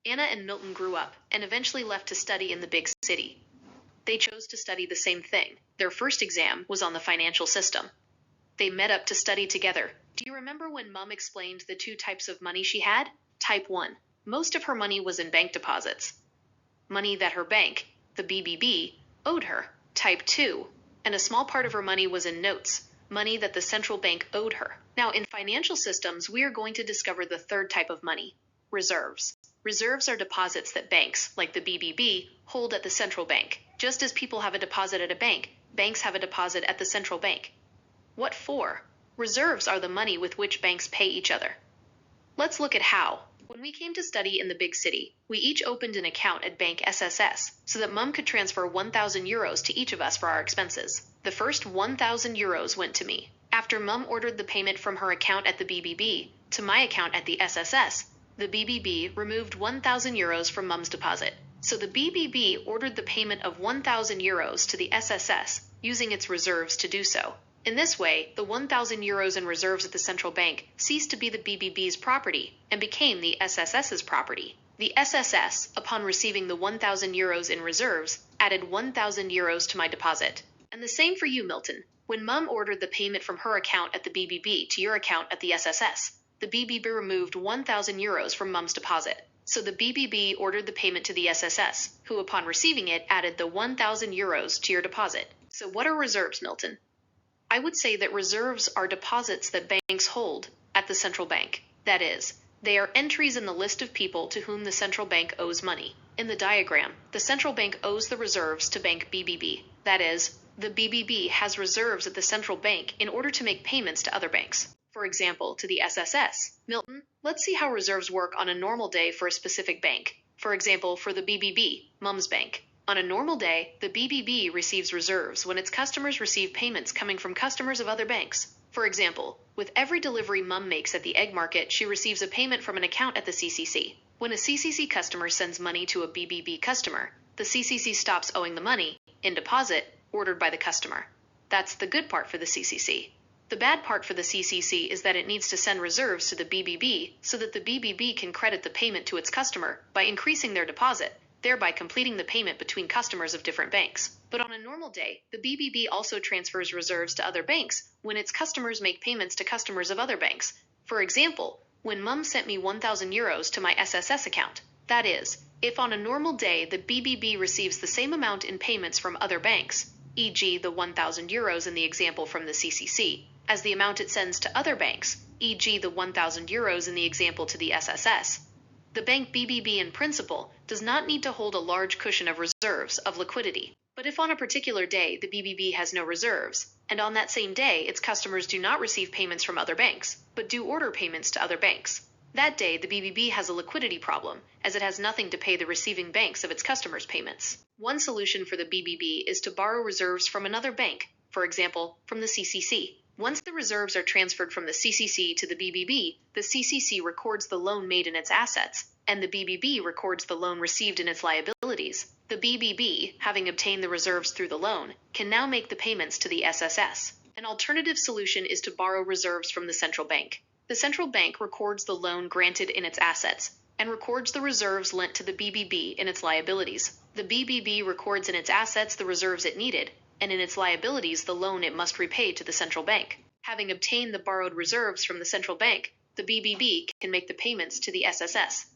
Anna and Milton grew up and eventually left to study in the big city. They chose to study the same thing. Their first exam was on the financial system. They met up to study together. Do you remember when Mom explained the two types of money she had? Type 1. Most of her money was in bank deposits. Money that her bank, the BBB, owed her. Type 2. And a small part of her money was in notes, money that the central bank owed her. Now, in financial systems, we are going to discover the third type of money, reserves. Reserves are deposits that banks, like the BBB, hold at the central bank. Just as people have a deposit at a bank, banks have a deposit at the central bank. What for? Reserves are the money with which banks pay each other. Let's look at how. When we came to study in the big city, we each opened an account at Bank SSS so that Mum could transfer 1,000 euros to each of us for our expenses. The first 1,000 euros went to me. After Mum ordered the payment from her account at the BBB to my account at the SSS, the BBB removed 1,000 euros from Mum's deposit. So the BBB ordered the payment of 1,000 euros to the SSS using its reserves to do so. In this way, the 1,000 euros in reserves at the central bank ceased to be the BBB's property and became the SSS's property. The SSS, upon receiving the 1,000 euros in reserves, added 1,000 euros to my deposit. And the same for you, Milton. When Mum ordered the payment from her account at the BBB to your account at the SSS, the BBB removed 1,000 euros from Mum's deposit. So the BBB ordered the payment to the SSS, who upon receiving it added the 1,000 euros to your deposit. So what are reserves, Milton? I would say that reserves are deposits that banks hold at the central bank. That is, they are entries in the list of people to whom the central bank owes money. In the diagram, the central bank owes the reserves to Bank BBB. That is, the BBB has reserves at the central bank in order to make payments to other banks. For example, to the SSS. Milton, let's see how reserves work on a normal day for a specific bank. For example, for the BBB, Mum's bank. On a normal day, the BBB receives reserves when its customers receive payments coming from customers of other banks. For example, with every delivery Mum makes at the egg market, she receives a payment from an account at the CCC. When a CCC customer sends money to a BBB customer, the CCC stops owing the money, in deposit, ordered by the customer. That's the good part for the CCC. The bad part for the CCC is that it needs to send reserves to the BBB so that the BBB can credit the payment to its customer by increasing their deposit, thereby completing the payment between customers of different banks. But on a normal day, the BBB also transfers reserves to other banks when its customers make payments to customers of other banks. For example, when Mum sent me 1,000 euros to my SSS account. That is, if on a normal day the BBB receives the same amount in payments from other banks, e.g. the 1,000 euros in the example from the CCC, as the amount it sends to other banks, e.g. the 1,000 euros in the example to the SSS, the bank BBB in principle does not need to hold a large cushion of reserves of liquidity. But if on a particular day the BBB has no reserves, and on that same day its customers do not receive payments from other banks, but do order payments to other banks, that day the BBB has a liquidity problem, as it has nothing to pay the receiving banks of its customers' payments. One solution for the BBB is to borrow reserves from another bank, for example, from the CCC. Once the reserves are transferred from the CCC to the CCC records the loan made in its assets, and the BBB records the loan received in its liabilities. The BBB, having obtained the reserves through the loan, can now make the payments to the SSS. An alternative solution is to borrow reserves from the central bank. The central bank records the loan granted in its assets, and records the reserves lent to the BBB in its liabilities. The BBB records in its assets the reserves it needed, and in its liabilities the loan it must repay to the central bank. Having obtained the borrowed reserves from the central bank, the BBB can make the payments to the SSS.